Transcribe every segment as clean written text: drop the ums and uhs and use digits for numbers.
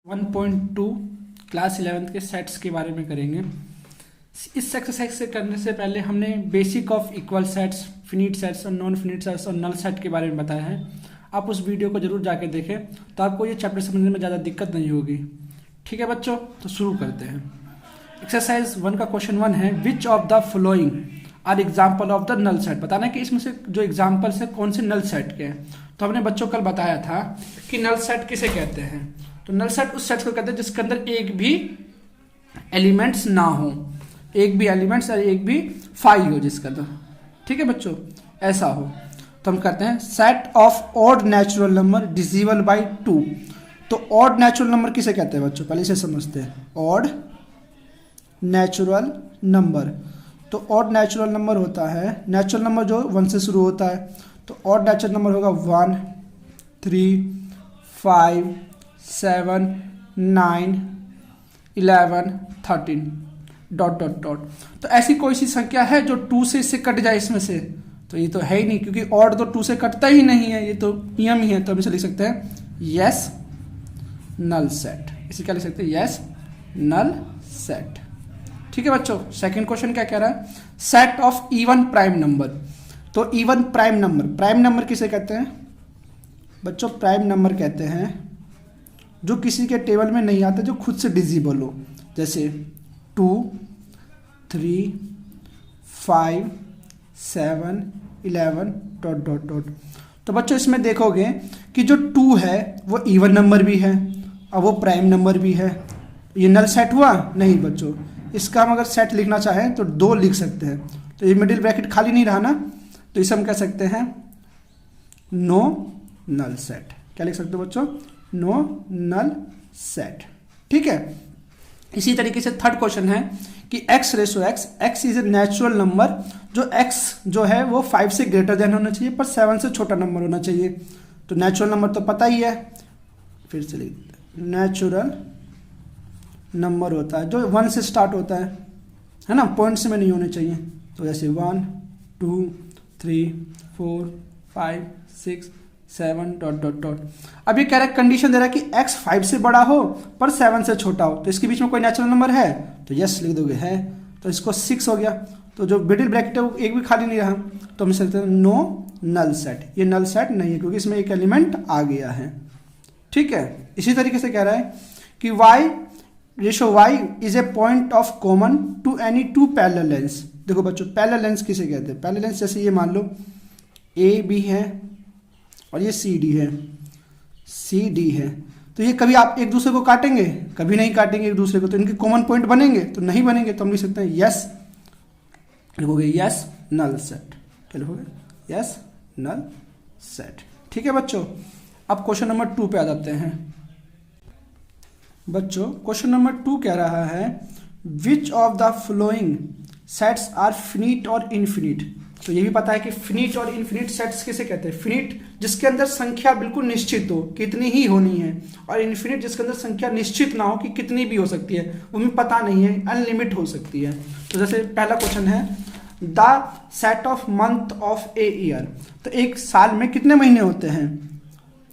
1.2 class 11th के sets के बारे में करेंगे। इस एक्सरसाइज से करने से पहले हमने basic of equal sets, finite sets और नॉन फिनिट सेट्स और नल सेट के बारे में बताया है। आप उस वीडियो को जरूर जाके देखें तो आपको ये चैप्टर समझने में ज़्यादा दिक्कत नहीं होगी। ठीक है बच्चों, तो शुरू करते हैं। एक्सरसाइज 1 का क्वेश्चन 1 है, which of the following are example of the null set. बताना है कि इसमें से जो एग्जाम्पल्स है कौन से नल सेट के हैं। तो हमने बच्चों कल बताया था कि नल सेट किसे कहते हैं। तो नल सेट उस सेट को कहते हैं जिसके अंदर एक भी एलिमेंट्स ना हो, एक भी एलिमेंट्स और एक भी फाई हो जिसके अंदर। ठीक है बच्चों, ऐसा हो तो हम कहते हैं set of odd natural number divisible by 2। तो ऑड नेचुरल नंबर किसे कहते हैं बच्चों, पहले इसे समझते हैं। ऑड नेचुरल नंबर, तो ऑड नेचुरल नंबर होता है, नेचुरल नंबर जो 1 से शुरू होता है। तो ऑड नेचुरल नंबर होगा 1, 3, 5, 7, 9, 11, 13 ... तो ऐसी कोई सी संख्या है जो 2 से इससे कट जाए इसमें से? तो ये तो है ही नहीं, क्योंकि ऑड तो 2 से कटता ही नहीं है, ये तो नियम ही है। तो हम इसे लिख सकते हैं यस नल सेट। इसे क्या लिख सकते हैं? Yes null set. ठीक है बच्चों, सेकंड क्वेश्चन क्या कह रहा है, set of even prime number. तो even prime number, prime number किसे कहते हैं बच्चों? प्राइम नंबर कहते हैं जो किसी के टेबल में नहीं आता, जो खुद से डिविजिबल हो, जैसे 2, 3, 5, 7, 11 ... तो बच्चों इसमें देखोगे कि जो 2 है वो इवन नंबर भी है और वो प्राइम नंबर भी है। ये नल सेट हुआ नहीं बच्चों। इसका हम अगर सेट लिखना चाहें तो 2 लिख सकते हैं। तो ये मिडिल ब्रैकेट खाली नहीं रहा ना, तो इसे हम कह सकते हैं नो नल सेट। क्या लिख सकते हो बच्चों? No null set. ठीक है। इसी तरीके से थर्ड क्वेश्चन है कि x ratio x is a natural number, जो x जो है वो 5 से ग्रेटर देन होना चाहिए पर 7 से छोटा नंबर होना चाहिए। तो नेचुरल नंबर तो पता ही है, फिर से लिख देते हैं। नेचुरल नंबर होता है जो 1 से स्टार्ट होता है ना, पॉइंट्स में नहीं होने चाहिए। तो जैसे 1, 2, 3, 4, 5, 6, 7 ... अब ये कह रहा है, कंडीशन दे रहा है कि x 5 से बड़ा हो पर 7 से छोटा हो। तो इसके बीच में कोई नेचुरल नंबर है तो यस लिख दोगे, है। तो इसको 6 हो गया। तो जो मिडिल ब्रैकेट है वो एक भी खाली नहीं रहा, तो हम कहते हैं नो नल सेट। ये नल सेट नहीं है क्योंकि इसमें एक एलिमेंट आ गया है। ठीक है। इसी तरीके से कह रहा है कि y ratio y is a point of common to any 2 parallel lines. देखो बच्चों, पैरेलल लेंस किसे कहते हैं? पैरेलल लेंस जैसे ये मान लो AB है और ये CD है, CD है। तो ये कभी आप एक दूसरे को काटेंगे? कभी नहीं काटेंगे एक दूसरे को। तो इनके कॉमन पॉइंट बनेंगे? तो नहीं बनेंगे। तो हम लिख सकते हैं यस, लिखोगे यस नल सेट। क्या लिखोगे? Yes null set. ठीक है बच्चों। अब क्वेश्चन नंबर 2 पे आ जाते हैं। बच्चों क्वेश्चन नंबर 2 कह रहा है, which of the following sets are finite और इनफिनिट। तो ये भी पता है कि फिनिट और इनफिनिट सेट्स किसे कहते हैं? फिनिट जिसके अंदर संख्या बिल्कुल निश्चित हो, कितनी ही होनी है, और इनफिनिट जिसके अंदर संख्या निश्चित ना हो कि कितनी भी हो सकती है, वो हमें पता नहीं है, अनलिमिट हो सकती है। तो जैसे पहला क्वेश्चन है, the set of month of a year. तो एक साल में कितने महीने होते हैं?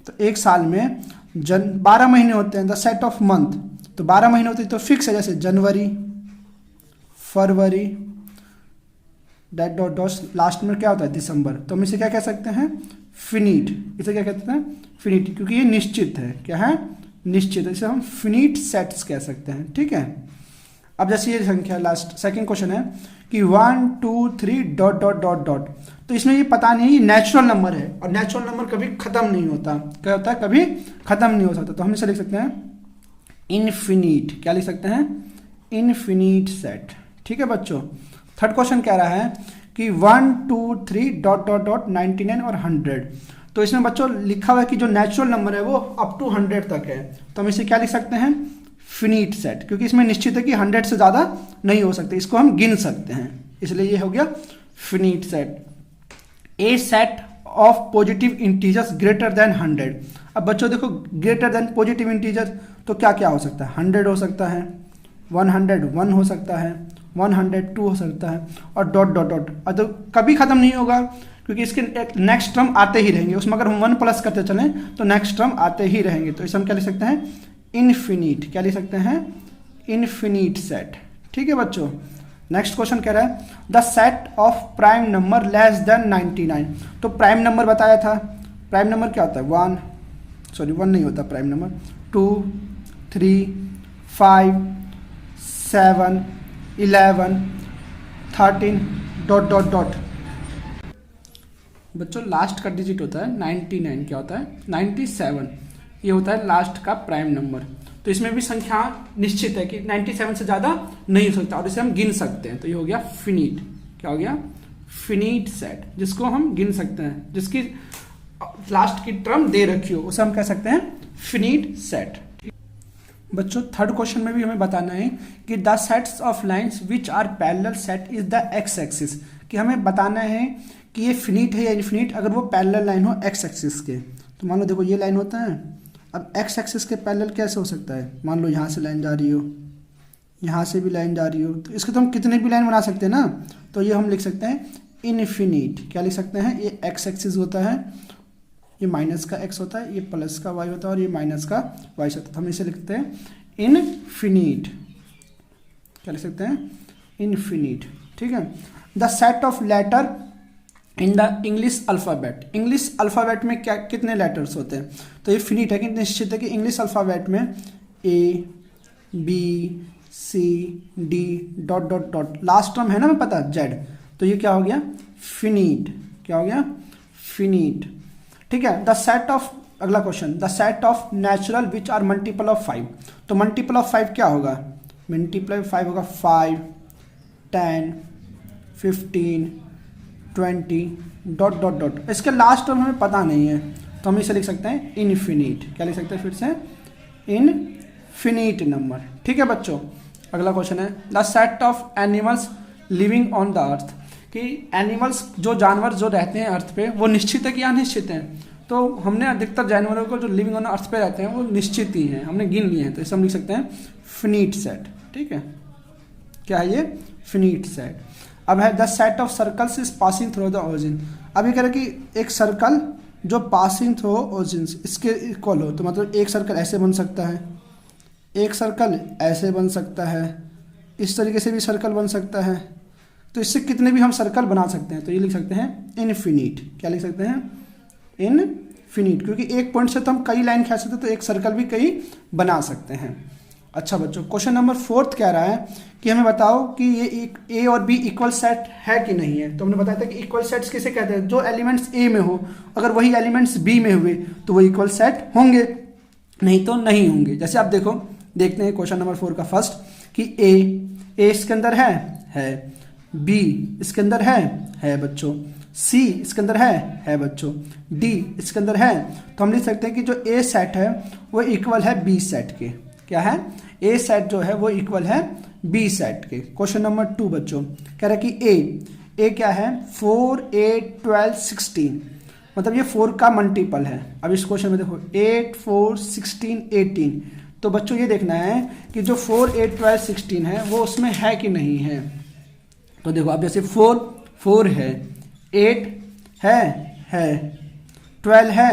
तो एक साल में 12 महीने होते हैं। द सेट ऑफ मंथ, तो 12 महीने होते हैं तो फिक्स है, जैसे जनवरी, फरवरी, लास्ट में क्या होता है? दिसंबर। तो हम इसे क्या कह सकते हैं? फिनिट। इसे क्या कहते हैं? फिनिट, क्योंकि ये निश्चित है। क्या है? निश्चित है। इसे हम फिनिट सेट्स कह सकते हैं। ठीक है। अब जैसे ये संख्या लास्ट सेकंड क्वेश्चन है कि 1, 2, 3 ... तो इसमें ये पता नहीं ये नेचुरल नंबर है, और नेचुरल नंबर कभी खत्म नहीं होता। क्या होता है? कभी खत्म नहीं हो सकता। तो हम इसे लिख सकते हैं इनफिनिट। क्या लिख सकते हैं? Infinite set. ठीक है बच्चों। थर्ड क्वेश्चन कह रहा है कि 1, 2, 3 ... 99 और 100। तो इसमें बच्चों लिखा हुआ है कि जो नेचुरल नंबर है वो अप टू 100 तक है। तो हम इसे क्या लिख सकते हैं? फिनिट सेट, क्योंकि इसमें निश्चित है कि 100 से ज़्यादा नहीं हो सकते, इसको हम गिन सकते हैं, इसलिए ये हो गया finite set. A set of positive integers greater than 100। अब बच्चों देखो, ग्रेटर देन पॉजिटिव इंटीजर तो क्या क्या हो सकता है? 100 हो सकता है, 101 हो सकता है, 102 हो सकता है, और ... तो कभी खत्म नहीं होगा क्योंकि इसके नेक्स्ट टर्म आते ही रहेंगे। उसमें अगर हम 1 प्लस करते चलें तो नेक्स्ट टर्म आते ही रहेंगे। तो इसे हम क्या लिख सकते हैं? इनफिनिट, क्या लिख सकते हैं, इनफिनिट सेट। ठीक है बच्चों। नेक्स्ट क्वेश्चन कह रहा है the set of prime number less than 99। तो प्राइम नंबर बताया था, प्राइम नंबर क्या होता है, वन नहीं होता प्राइम नंबर, 2 3 5 7 11 13 ... बच्चों लास्ट का डिजिट होता है 99, क्या होता है 97, ये होता है लास्ट का प्राइम नंबर। तो इसमें भी संख्या निश्चित है कि 97 से ज़्यादा नहीं हो सकता और इसे हम गिन सकते हैं। तो ये हो गया फिनिट, क्या हो गया, फिनिट सेट, जिसको हम गिन सकते हैं, जिसकी लास्ट की टर्म दे रखी हो उसे हम कह सकते हैं फिनिट सेट। बच्चों थर्ड क्वेश्चन में भी हमें बताना है कि the sets of lines which are parallel set is the X axis, कि हमें बताना है कि ये फिनिट है या इनफिनिट अगर वो पैरेलल लाइन हो एक्स एक्सिस के। तो मान लो देखो ये लाइन होता है, अब एक्स एक्सिस के पैरेलल कैसे हो सकता है, मान लो यहाँ से लाइन जा रही हो, यहाँ से भी लाइन जा रही हो, तो इसके तो हम कितने भी लाइन बना सकते हैं ना। तो ये हम लिख सकते हैं इनफिनिट, क्या लिख सकते हैं, ये एक्स एक्सिस होता है, ये माइनस का एक्स होता है, ये प्लस का वाई होता है और ये माइनस का वाई होता है। तो हम इसे लिखते हैं इनफिनिट, क्या लिख सकते हैं, इनफिनिट। ठीक है। The set of letter in the English alphabet, English alphabet में क्या कितने लेटर्स होते हैं, तो ये फिनिट है कि निश्चित है कि इंग्लिश अल्फ़ाबेट में A B C D ... last term है ना, हमें पता जेड, तो ये क्या हो गया फिनिट, क्या हो गया फिनिट। ठीक है। द सेट ऑफ, अगला question, the set of natural which are multiple of 5। तो मल्टीपल ऑफ 5 क्या होगा, मल्टीपल ऑफ 5 होगा 5 10 15 20 ... इसके लास्ट टर्म हमें पता नहीं है, तो हम इसे लिख सकते हैं इनफिनिट, क्या लिख सकते हैं फिर से, इनफिनिट नंबर। ठीक है बच्चों। अगला क्वेश्चन है the set of animals living on the earth, कि एनिमल्स जो जानवर जो रहते हैं अर्थ पे वो निश्चित है कि अनिश्चित हैं। तो हमने अधिकतर जानवरों को जो लिविंग ऑन अर्थ पे रहते हैं वो निश्चित ही हैं, हमने गिन लिए हैं, तो इसे हम लिख सकते हैं फिनिट सेट। ठीक है, क्या है ये, फिनिट सेट। अब है the set of circles is passing through the origin. अभी कह रहे कि एक सर्कल जो पासिंग थ्रू ओरिजिन इसके इक्वल हो, तो मतलब एक सर्कल ऐसे बन सकता है, एक सर्कल ऐसे बन सकता है, इस तरीके से भी सर्कल बन सकता है, तो इससे कितने भी हम सर्कल बना सकते हैं। तो ये लिख सकते हैं इनफिनिट, क्या लिख सकते हैं, इनफिनिट, क्योंकि एक पॉइंट से तो हम कई लाइन खींच सकते हैं, तो एक सर्कल भी कई बना सकते हैं। अच्छा बच्चों, क्वेश्चन नंबर 4 कह रहा है कि हमें बताओ कि ये एक ए और बी इक्वल सेट है कि नहीं है। तो हमने बताया था कि इक्वल सेट्स किसे कहते हैं, जो एलिमेंट्स ए में हो अगर वही एलिमेंट्स बी में हुए तो वो इक्वल सेट होंगे, नहीं तो नहीं होंगे। जैसे आप देखो, देखते हैं क्वेश्चन नंबर 4 का फर्स्ट, कि ए इसके अंदर है, बी इसके अंदर है बच्चों, सी इसके अंदर है बच्चों, डी इसके अंदर है। तो हम लिख सकते हैं कि जो ए सेट है वो इक्वल है बी सेट के। क्या है, ए सेट जो है वो इक्वल है बी सेट के। क्वेश्चन नंबर 2 बच्चों कह रहा है कि ए क्या है, 4 8 12 16, मतलब ये 4 का मल्टीपल है। अब इस क्वेश्चन में देखो 8 4 16 18, तो बच्चों ये देखना है कि जो 4 8 12 16 है वो उसमें है कि नहीं है। तो देखो अब जैसे 4 है, 8 है, 12 है,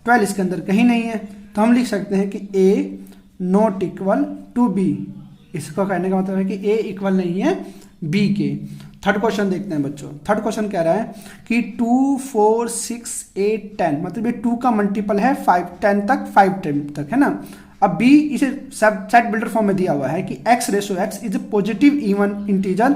12 इसके अंदर कहीं नहीं है, तो हम लिख सकते हैं कि ए नॉट इक्वल टू बी। इसका कहने का मतलब है कि ए इक्वल नहीं है बी के। थर्ड क्वेश्चन देखते हैं बच्चों। थर्ड क्वेश्चन कह रहा है कि 2 4 6 8 10, मतलब ये 2 का मल्टीपल है 5 10 तक, 5 10 तक है ना। अब बी इसे सेट बिल्डर फॉर्म में दिया हुआ है कि x ratio x is a positive even integer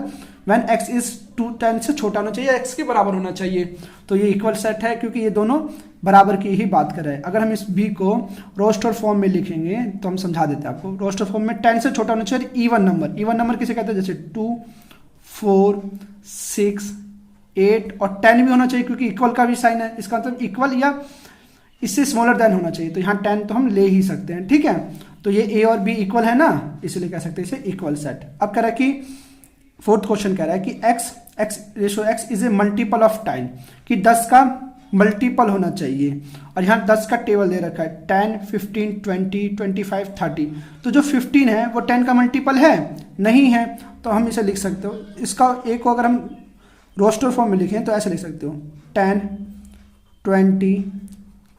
when x is 2 10 से छोटा होना चाहिए, x के बराबर होना चाहिए। तो ये इक्वल सेट है क्योंकि ये दोनों बराबर की ही बात कर रहे हैं। अगर हम इस b को रोस्टर फॉर्म में लिखेंगे तो हम समझा देते हैं आपको। रोस्टर फॉर्म में 10 से छोटा होना चाहिए इवन नंबर। इवन नंबर किसे कहते हैं, जैसे 2 4 6 8 और 10 भी होना चाहिए क्योंकि इक्वल का भी साइन है, इसका मतलब इक्वल या इससे स्मॉलर देन होना चाहिए। तो यहाँ 10 तो हम ले ही सकते हैं, ठीक है। तो ये ए और बी इक्वल है ना, इसलिए कह सकते हैं इसे इक्वल सेट। अब कह रहा है कि फोर्थ क्वेश्चन कह रहा है कि x ratio x is a multiple of 10, कि 10 का मल्टीपल होना चाहिए। और यहाँ 10 का टेबल दे रखा है 10 15 20 25 30, तो जो 15 है वो 10 का मल्टीपल है नहीं है, तो हम इसे लिख सकते हो। इसका एक को अगर हम रोस्टर फॉर्म में लिखें तो ऐसे लिख सकते हो 10 20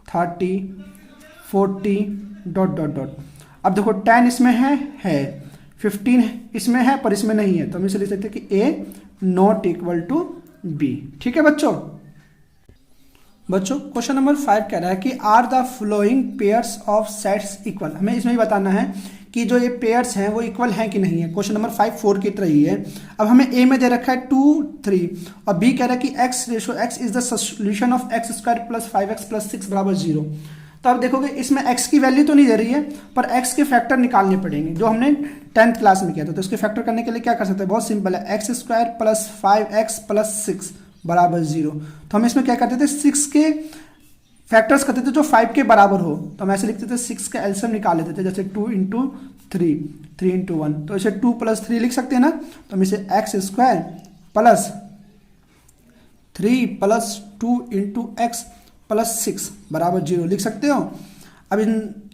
30 40 ... अब देखो 10 इसमें है 15 इसमें है पर इसमें नहीं है, तो हम इसे लिख सकते हैं कि ए नॉट इक्वल टू बी। ठीक है बच्चों। क्वेश्चन नंबर 5 कह रहा है कि are the following pairs of sets equal. हमें इसमें ही बताना है कि जो ये पेयर्स हैं वो इक्वल हैं कि नहीं है। क्वेश्चन नंबर 5 4 की तरह ही है। अब हमें ए में दे रखा है 2 3 और बी कह रहा है कि x ratio x is the solution of x square plus 5x plus 6 बराबर 0। तो अब देखोगे इसमें x की वैल्यू तो नहीं दे रही है पर x के फैक्टर निकालने पड़ेंगे जो हमने 10th क्लास में किया था। तो इसके फैक्टर करने के लिए क्या कर सकते हैं, बहुत सिंपल है, x square plus 5x plus 6 बराबर 0। तो हम इसमें क्या करते थे, 6 के फैक्टर्स करते थे जो 5 के बराबर हो, तो हम ऐसे लिखते थे 6 का एलसीएम निकाल लेते थे, जैसे 2 इंटू 3 3 इंटू 1, तो इसे 2 प्लस 3 लिख सकते हैं ना। तो हम इसे x square plus 3 plus 2 into x plus 6 बराबर 0 लिख सकते हो। अब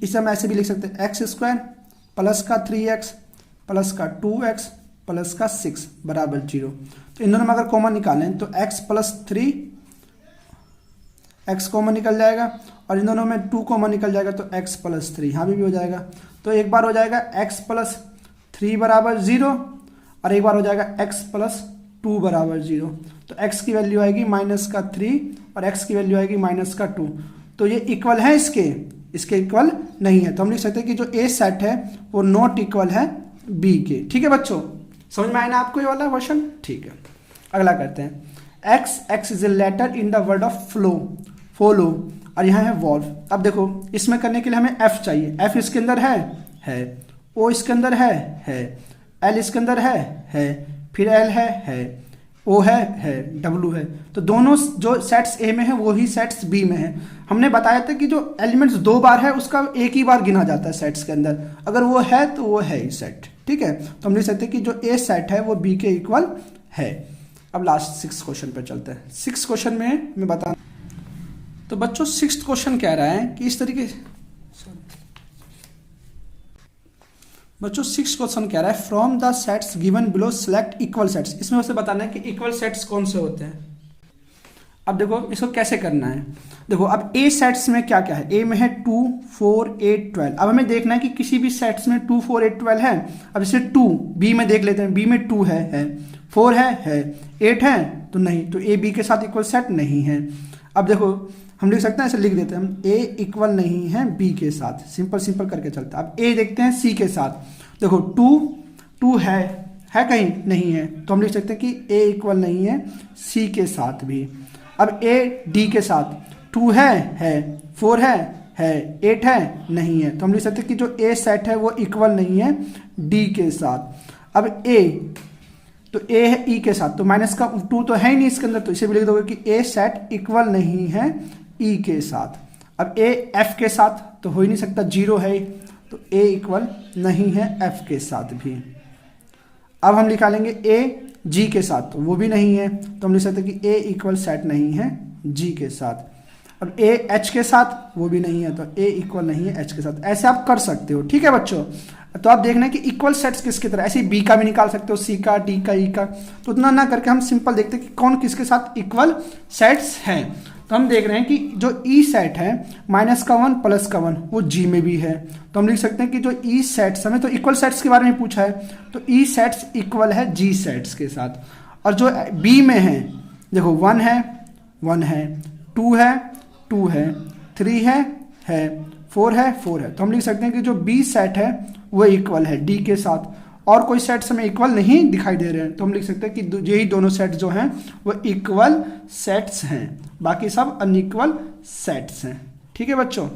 इसे हम ऐसे भी लिख सकते हैं, एक्स स्क्वायर प्लस का 3x प्लस का 2x प्लस का 6 बराबर 0। तो इन दोनों में अगर कॉमन निकालें तो x प्लस 3 x कॉमन निकल जाएगा और इन दोनों में 2 कॉमन निकल जाएगा तो x प्लस 3 यहाँ भी हो जाएगा। तो एक बार हो जाएगा x प्लस 3 बराबर 0 और एक बार हो जाएगा x प्लस 2 बराबर 0। तो x की वैल्यू आएगी माइनस का 3 और x की वैल्यू आएगी माइनस का 2। तो ये इक्वल है इसके इक्वल नहीं है। तो हम लिख सकते हैं कि जो ए सेट है वो नॉट इक्वल है बी के। ठीक है बच्चों, समझ में आया ना आपको ये वाला क्वेश्चन। ठीक है, अगला करते हैं। X is a letter in the word of follow और यहाँ है वॉल्व। अब देखो इसमें करने के लिए हमें एफ चाहिए, एफ इसके अंदर है, ओ इसके अंदर है, एल इसके अंदर है, फिर एल है, ओ है, डब्लू है। तो दोनों जो सेट्स ए में है वही सेट्स बी में है। हमने बताया था कि जो एलिमेंट्स 2 बार है उसका एक ही बार गिना जाता है सेट्स के अंदर, अगर वो है तो वो है ही सेट। ठीक है, तो हम लिख सकते हैं कि जो ए सेट है वो बी के इक्वल है। अब लास्ट 6 क्वेश्चन पे चलते हैं। 6 क्वेश्चन में मैं बता, तो बच्चों 6th क्वेश्चन कह रहा है कि इस तरीके, बच्चों 6th क्वेश्चन कह रहा है from the sets given below select equal sets. इसमें उसे बताना है कि इक्वल सेट्स कौन से होते हैं। अब देखो इसको कैसे करना है। देखो अब ए सेट्स में क्या क्या है, ए में है 2 4 8 12। अब हमें देखना है कि किसी भी सेट्स में 2 4 8 12 है। अब इसे 2 बी में देख लेते हैं, बी में 2 है 4 है 8 है तो नहीं, तो ए बी के साथ इक्वल सेट नहीं है। अब देखो हम लिख सकते हैं, ऐसे लिख देते हैं हम, ए इक्वल नहीं है बी के साथ, सिंपल करके चलता है। अब ए देखते हैं सी के साथ। देखो 2 है कहीं नहीं है, तो हम लिख सकते हैं कि ए इक्वल नहीं है सी के साथ भी। अब ए डी के साथ 2 है 4 है 8 है नहीं है, तो हम लिख सकते हैं कि जो ए सेट है वो इक्वल नहीं है डी के साथ। अब ए, तो ए है ई के साथ, तो माइनस का 2 तो है ही नहीं इसके अंदर, तो इसे भी लिख दोगे कि ए सेट इक्वल नहीं है ई के साथ। अब ए एफ के साथ तो हो ही नहीं सकता, 0 है, तो ए इक्वल नहीं है एफ के साथ भी। अब हम निकालेंगे ए जी के साथ, तो वो भी नहीं है, तो हम लिख सकते हैं कि ए इक्वल सेट नहीं है जी के साथ। अब ए एच के साथ वो भी नहीं है, तो ए इक्वल नहीं है एच के साथ। ऐसे आप कर सकते हो। ठीक है बच्चों, तो आप देखना है कि इक्वल सेट्स किसकी तरह, ऐसे बी का भी निकाल सकते हो, सी का, डी का, ई का। तो उतना ना करके हम सिंपल देखते हैं कि कौन किसके साथ इक्वल सेट्स हैं। तो हम देख रहे हैं कि जो ई सेट है माइनस का 1 प्लस का 1 वो जी में भी है, तो हम लिख सकते हैं कि जो ई सेट्स, हमें तो इक्वल सेट्स के बारे में पूछा है, तो ई सेट्स इक्वल है जी सेट्स के साथ। और जो बी में है देखो 1 है 2 है 2 है 3 है 4 है 4 है, तो हम लिख सकते हैं कि जो बी सेट है वो इक्वल है डी के साथ। और कोई सेट्स हमें इक्वल नहीं दिखाई दे रहे हैं, तो हम लिख सकते हैं कि यही दोनों सेट्स जो हैं वो इक्वल सेट्स हैं, बाकी सब अनइक्वल सेट्स हैं। ठीक है बच्चों।